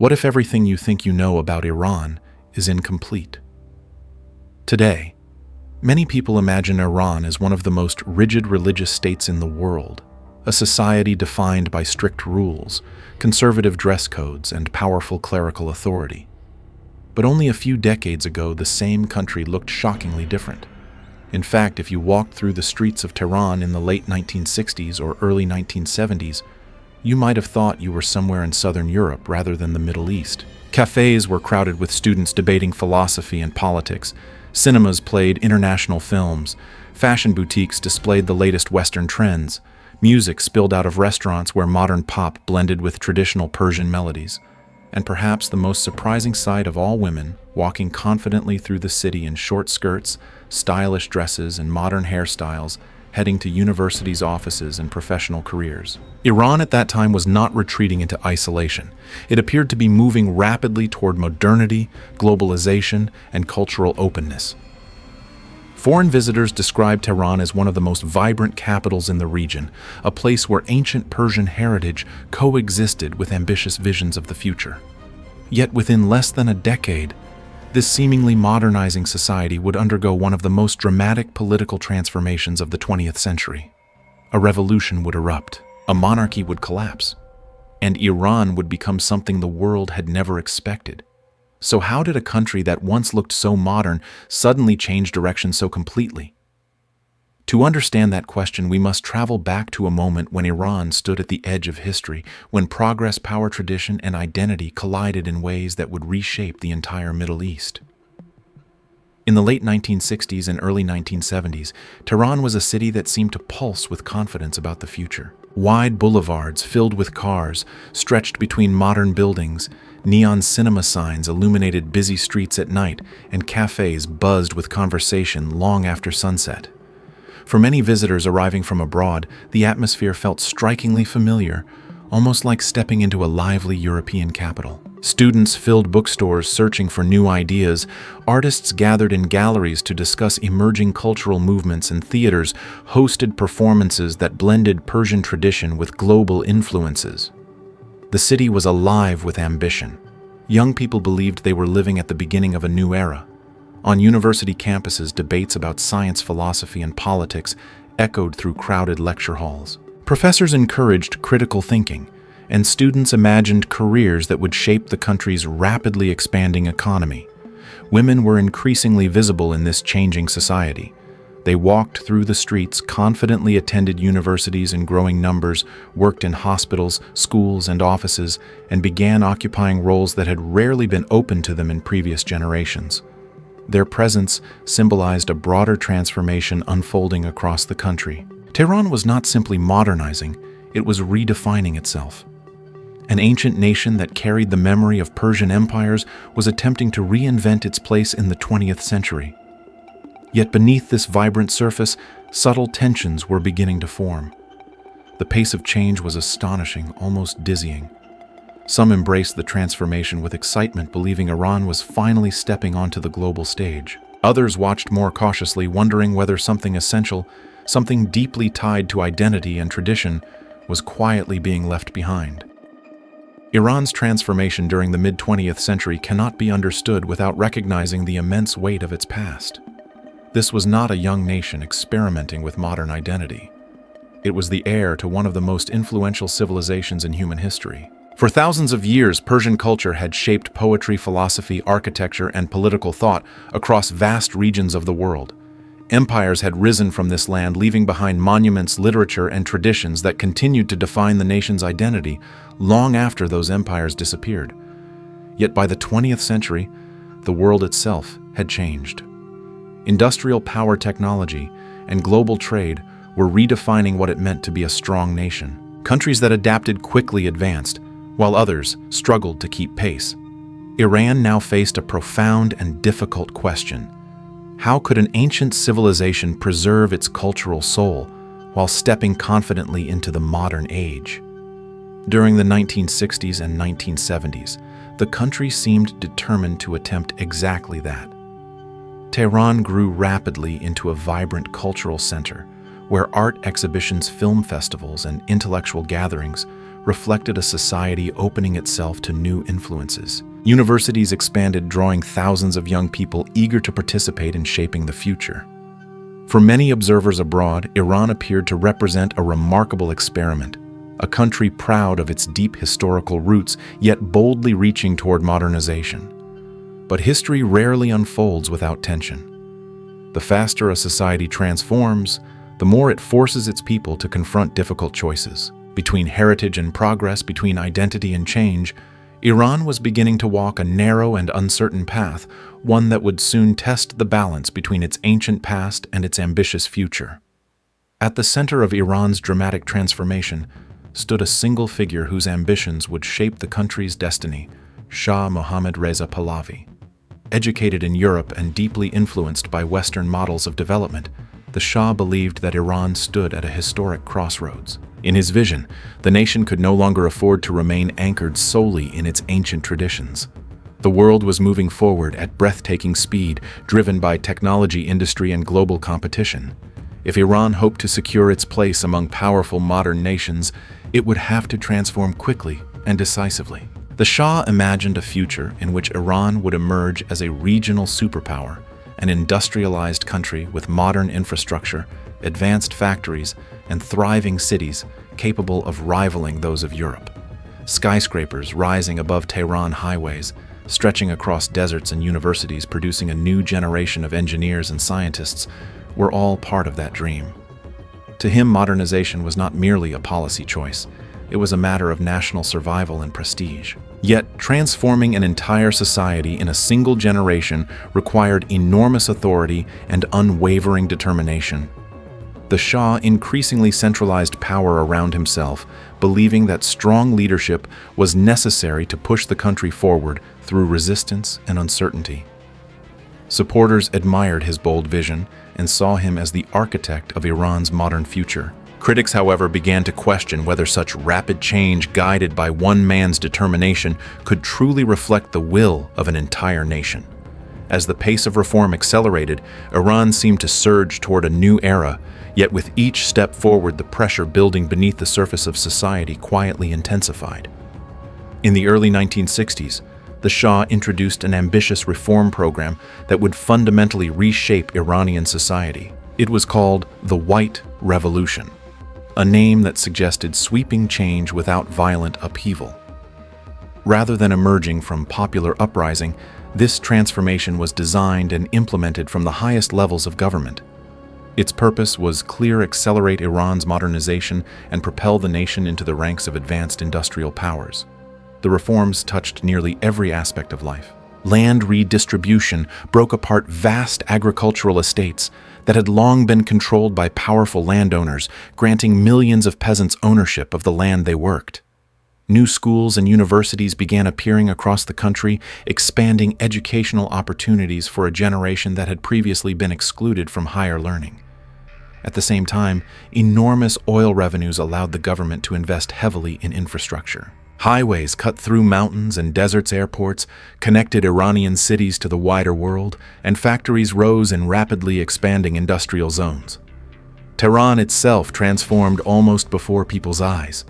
What if everything you think you know about Iran is incomplete? Today, many people imagine Iran as one of the most rigid religious states in the world, a society defined by strict rules, conservative dress codes, and powerful clerical authority. But only a few decades ago, the same country looked shockingly different. In fact, if you walked through the streets of Tehran in the late 1960s or early 1970s, you might have thought you were somewhere in southern Europe rather than the Middle East. Cafes were crowded with students debating philosophy and politics. Cinemas played international films. Fashion boutiques displayed the latest Western trends. Music spilled out of restaurants where modern pop blended with traditional Persian melodies. And perhaps the most surprising sight of all, women walking confidently through the city in short skirts, stylish dresses, and modern hairstyles, heading to universities, offices, and professional careers. Iran at that time was not retreating into isolation. It appeared to be moving rapidly toward modernity, globalization, and cultural openness. Foreign visitors described Tehran as one of the most vibrant capitals in the region, a place where ancient Persian heritage coexisted with ambitious visions of the future. Yet within less than a decade, this seemingly modernizing society would undergo one of the most dramatic political transformations of the 20th century. A revolution would erupt, a monarchy would collapse, and Iran would become something the world had never expected. So how did a country that once looked so modern suddenly change direction so completely? To understand that question, we must travel back to a moment when Iran stood at the edge of history, when progress, power, tradition, and identity collided in ways that would reshape the entire Middle East. In the late 1960s and early 1970s, Tehran was a city that seemed to pulse with confidence about the future. Wide boulevards filled with cars stretched between modern buildings. Neon cinema signs illuminated busy streets at night, and cafes buzzed with conversation long after sunset. For many visitors arriving from abroad, the atmosphere felt strikingly familiar, almost like stepping into a lively European capital. Students filled bookstores searching for new ideas, artists gathered in galleries to discuss emerging cultural movements, and theaters hosted performances that blended Persian tradition with global influences. The city was alive with ambition. Young people believed they were living at the beginning of a new era. On university campuses, debates about science, philosophy, and politics echoed through crowded lecture halls. Professors encouraged critical thinking, and students imagined careers that would shape the country's rapidly expanding economy. Women were increasingly visible in this changing society. They walked through the streets, confidently attended universities in growing numbers, worked in hospitals, schools, and offices, and began occupying roles that had rarely been open to them in previous generations. Their presence symbolized a broader transformation unfolding across the country. Tehran was not simply modernizing, it was redefining itself. An ancient nation that carried the memory of Persian empires was attempting to reinvent its place in the 20th century. Yet beneath this vibrant surface, subtle tensions were beginning to form. The pace of change was astonishing, almost dizzying. Some embraced the transformation with excitement, believing Iran was finally stepping onto the global stage. Others watched more cautiously, wondering whether something essential, something deeply tied to identity and tradition, was quietly being left behind. Iran's transformation during the mid-20th century cannot be understood without recognizing the immense weight of its past. This was not a young nation experimenting with modern identity. It was the heir to one of the most influential civilizations in human history. For thousands of years, Persian culture had shaped poetry, philosophy, architecture, and political thought across vast regions of the world. Empires had risen from this land, leaving behind monuments, literature, and traditions that continued to define the nation's identity long after those empires disappeared. Yet by the 20th century, the world itself had changed. Industrial power, technology, and global trade were redefining what it meant to be a strong nation. Countries that adapted quickly advanced, while others struggled to keep pace. Iran now faced a profound and difficult question. How could an ancient civilization preserve its cultural soul while stepping confidently into the modern age? During the 1960s and 1970s, the country seemed determined to attempt exactly that. Tehran grew rapidly into a vibrant cultural center, where art exhibitions, film festivals, and intellectual gatherings reflected a society opening itself to new influences. Universities expanded, drawing thousands of young people eager to participate in shaping the future. For many observers abroad, Iran appeared to represent a remarkable experiment, a country proud of its deep historical roots, yet boldly reaching toward modernization. But history rarely unfolds without tension. The faster a society transforms, the more it forces its people to confront difficult choices. Between heritage and progress, between identity and change, Iran was beginning to walk a narrow and uncertain path, one that would soon test the balance between its ancient past and its ambitious future. At the center of Iran's dramatic transformation stood a single figure whose ambitions would shape the country's destiny, Shah Mohammad Reza Pahlavi. Educated in Europe and deeply influenced by Western models of development, the Shah believed that Iran stood at a historic crossroads. In his vision, the nation could no longer afford to remain anchored solely in its ancient traditions. The world was moving forward at breathtaking speed, driven by technology, industry, and global competition. If Iran hoped to secure its place among powerful modern nations, it would have to transform quickly and decisively. The Shah imagined a future in which Iran would emerge as a regional superpower, an industrialized country with modern infrastructure, advanced factories, and thriving cities capable of rivaling those of Europe. Skyscrapers rising above Tehran highways, stretching across deserts and universities, producing a new generation of engineers and scientists, were all part of that dream. To him, modernization was not merely a policy choice. It was a matter of national survival and prestige. Yet, transforming an entire society in a single generation required enormous authority and unwavering determination. The Shah increasingly centralized power around himself, believing that strong leadership was necessary to push the country forward through resistance and uncertainty. Supporters admired his bold vision and saw him as the architect of Iran's modern future. Critics, however, began to question whether such rapid change, guided by one man's determination, could truly reflect the will of an entire nation. As the pace of reform accelerated, Iran seemed to surge toward a new era, yet with each step forward, the pressure building beneath the surface of society quietly intensified. In the early 1960s, the Shah introduced an ambitious reform program that would fundamentally reshape Iranian society. It was called the White Revolution, a name that suggested sweeping change without violent upheaval. Rather than emerging from popular uprising, this transformation was designed and implemented from the highest levels of government. Its purpose was clear: accelerate Iran's modernization and propel the nation into the ranks of advanced industrial powers. The reforms touched nearly every aspect of life. Land redistribution broke apart vast agricultural estates that had long been controlled by powerful landowners, granting millions of peasants ownership of the land they worked. New schools and universities began appearing across the country, expanding educational opportunities for a generation that had previously been excluded from higher learning. At the same time, enormous oil revenues allowed the government to invest heavily in infrastructure. Highways cut through mountains and deserts, airports connected Iranian cities to the wider world, and factories rose in rapidly expanding industrial zones. Tehran itself transformed almost before people's eyes.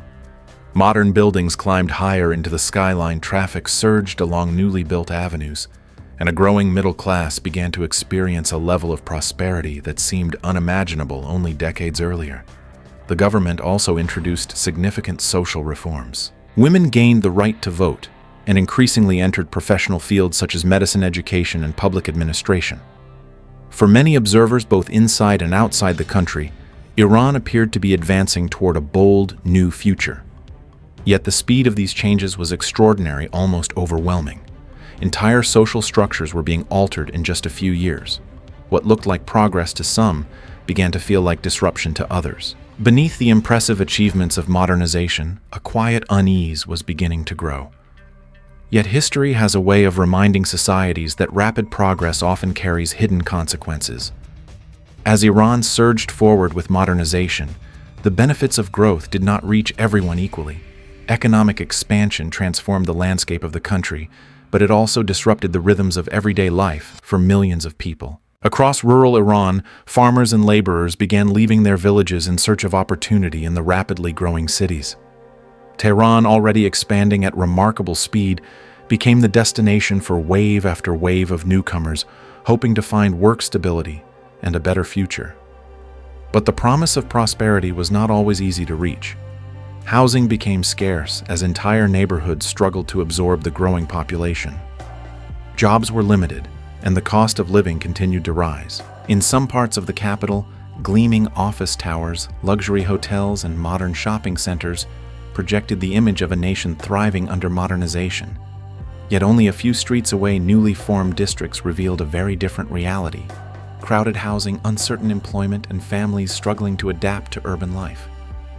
Modern buildings climbed higher into the skyline, traffic surged along newly built avenues, and a growing middle class began to experience a level of prosperity that seemed unimaginable only decades earlier. The government also introduced significant social reforms. Women gained the right to vote and increasingly entered professional fields such as medicine, education, and public administration. For many observers, both inside and outside the country, Iran appeared to be advancing toward a bold, new future. Yet the speed of these changes was extraordinary, almost overwhelming. Entire social structures were being altered in just a few years. What looked like progress to some began to feel like disruption to others. Beneath the impressive achievements of modernization, a quiet unease was beginning to grow. Yet history has a way of reminding societies that rapid progress often carries hidden consequences. As Iran surged forward with modernization, the benefits of growth did not reach everyone equally. Economic expansion transformed the landscape of the country, but it also disrupted the rhythms of everyday life for millions of people. Across rural Iran, farmers and laborers began leaving their villages in search of opportunity in the rapidly growing cities. Tehran, already expanding at remarkable speed, became the destination for wave after wave of newcomers, hoping to find work stability and a better future. But the promise of prosperity was not always easy to reach. Housing became scarce as entire neighborhoods struggled to absorb the growing population. Jobs were limited, and the cost of living continued to rise. In some parts of the capital, gleaming office towers, luxury hotels, and modern shopping centers projected the image of a nation thriving under modernization. Yet only a few streets away, newly formed districts revealed a very different reality: crowded housing, uncertain employment, and families struggling to adapt to urban life.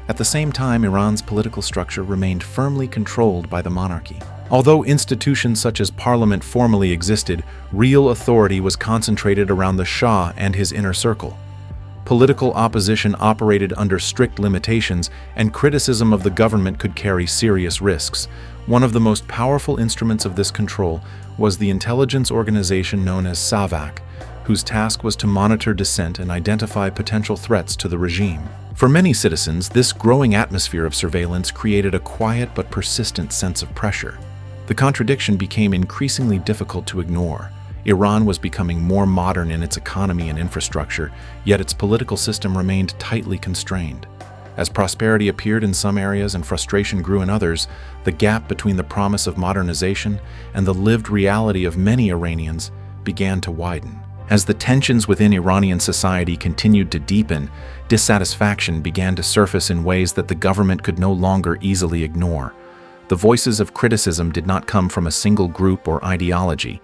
At the same time, Iran's political structure remained firmly controlled by the monarchy. Although institutions such as parliament formally existed, real authority was concentrated around the Shah and his inner circle. Political opposition operated under strict limitations, and criticism of the government could carry serious risks. One of the most powerful instruments of this control was the intelligence organization known as SAVAK, whose task was to monitor dissent and identify potential threats to the regime. For many citizens, this growing atmosphere of surveillance created a quiet but persistent sense of pressure. The contradiction became increasingly difficult to ignore. Iran was becoming more modern in its economy and infrastructure, yet its political system remained tightly constrained. As prosperity appeared in some areas and frustration grew in others, the gap between the promise of modernization and the lived reality of many Iranians began to widen. As the tensions within Iranian society continued to deepen, dissatisfaction began to surface in ways that the government could no longer easily ignore. The voices of criticism did not come from a single group or ideology.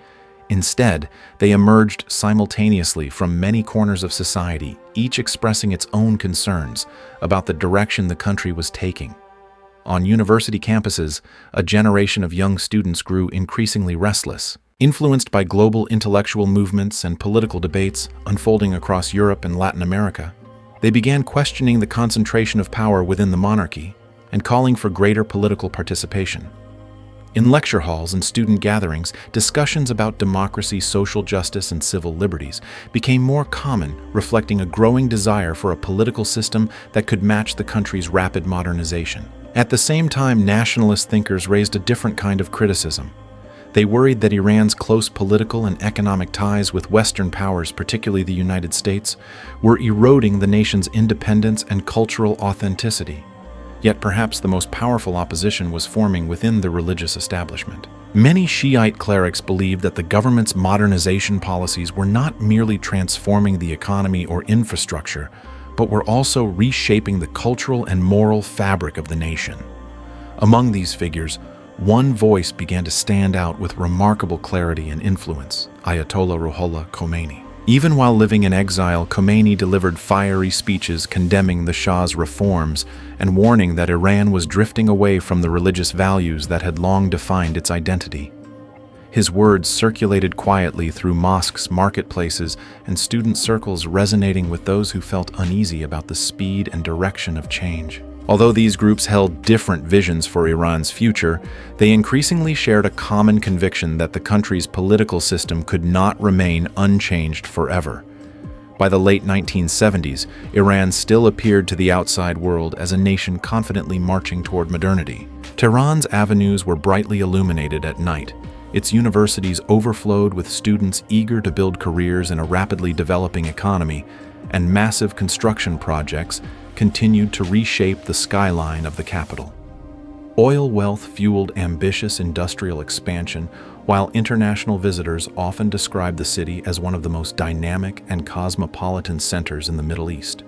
Instead, they emerged simultaneously from many corners of society, each expressing its own concerns about the direction the country was taking. On university campuses, a generation of young students grew increasingly restless. Influenced by global intellectual movements and political debates unfolding across Europe and Latin America, they began questioning the concentration of power within the monarchy and calling for greater political participation. In lecture halls and student gatherings, discussions about democracy, social justice, and civil liberties became more common, reflecting a growing desire for a political system that could match the country's rapid modernization. At the same time, nationalist thinkers raised a different kind of criticism. They worried that Iran's close political and economic ties with Western powers, particularly the United States, were eroding the nation's independence and cultural authenticity. Yet perhaps the most powerful opposition was forming within the religious establishment. Many Shiite clerics believed that the government's modernization policies were not merely transforming the economy or infrastructure, but were also reshaping the cultural and moral fabric of the nation. Among these figures, one voice began to stand out with remarkable clarity and influence: Ayatollah Ruhollah Khomeini. Even while living in exile, Khomeini delivered fiery speeches condemning the Shah's reforms and warning that Iran was drifting away from the religious values that had long defined its identity. His words circulated quietly through mosques, marketplaces, and student circles, resonating with those who felt uneasy about the speed and direction of change. Although these groups held different visions for Iran's future, they increasingly shared a common conviction that the country's political system could not remain unchanged forever. By the late 1970s, Iran still appeared to the outside world as a nation confidently marching toward modernity. Tehran's avenues were brightly illuminated at night. Its universities overflowed with students eager to build careers in a rapidly developing economy, and massive construction projects continued to reshape the skyline of the capital. Oil wealth fueled ambitious industrial expansion, while international visitors often described the city as one of the most dynamic and cosmopolitan centers in the Middle East.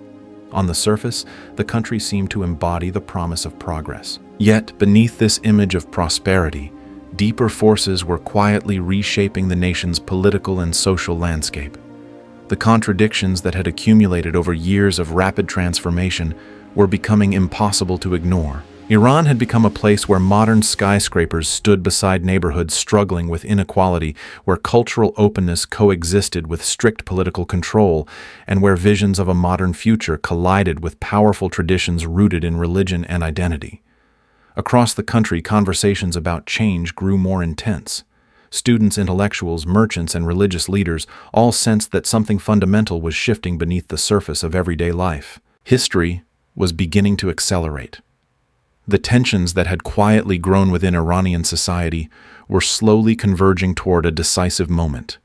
On the surface, the country seemed to embody the promise of progress. Yet, beneath this image of prosperity, deeper forces were quietly reshaping the nation's political and social landscape. The contradictions that had accumulated over years of rapid transformation were becoming impossible to ignore. Iran had become a place where modern skyscrapers stood beside neighborhoods struggling with inequality, where cultural openness coexisted with strict political control, and where visions of a modern future collided with powerful traditions rooted in religion and identity. Across the country, conversations about change grew more intense. Students, intellectuals, merchants, and religious leaders all sensed that something fundamental was shifting beneath the surface of everyday life. History was beginning to accelerate. The tensions that had quietly grown within Iranian society were slowly converging toward a decisive moment.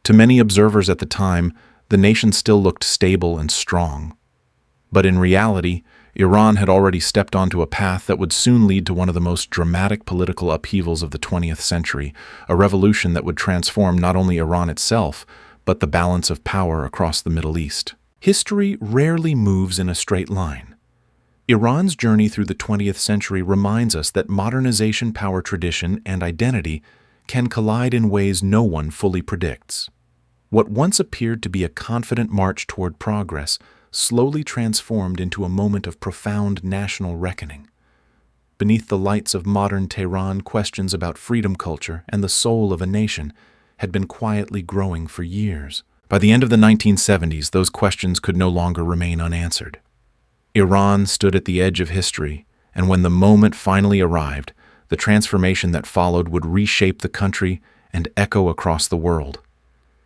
To many observers at the time, the nation still looked stable and strong. But in reality, Iran had already stepped onto a path that would soon lead to one of the most dramatic political upheavals of the 20th century, a revolution that would transform not only Iran itself, but the balance of power across the Middle East. History rarely moves in a straight line. Iran's journey through the 20th century reminds us that modernization, power, tradition, and identity can collide in ways no one fully predicts. What once appeared to be a confident march toward progress slowly transformed into a moment of profound national reckoning. Beneath the lights of modern Tehran, questions about freedom culture and the soul of a nation had been quietly growing for years. By the end of the 1970s, those questions could no longer remain unanswered. Iran stood at the edge of history, and when the moment finally arrived, the transformation that followed would reshape the country and echo across the world.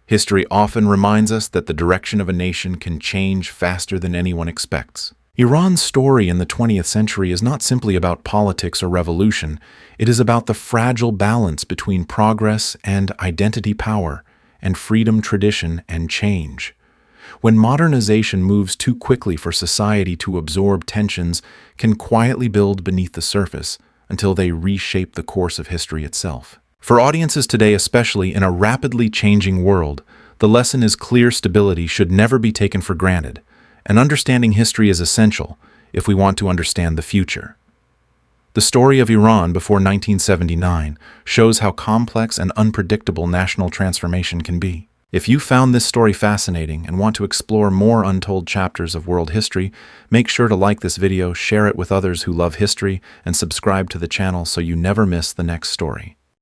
History often reminds us that the direction of a nation can change faster than anyone expects. Iran's story in the 20th century is not simply about politics or revolution. It is about the fragile balance between progress and identity, power, and freedom, tradition, and change. When modernization moves too quickly for society to absorb, tensions can quietly build beneath the surface until they reshape the course of history itself. For audiences today, especially in a rapidly changing world, the lesson is clear: stability should never be taken for granted, and understanding history is essential if we want to understand the future. The story of Iran before 1979 shows how complex and unpredictable national transformation can be. If you found this story fascinating and want to explore more untold chapters of world history, make sure to like this video, share it with others who love history, and subscribe to the channel so you never miss the next story.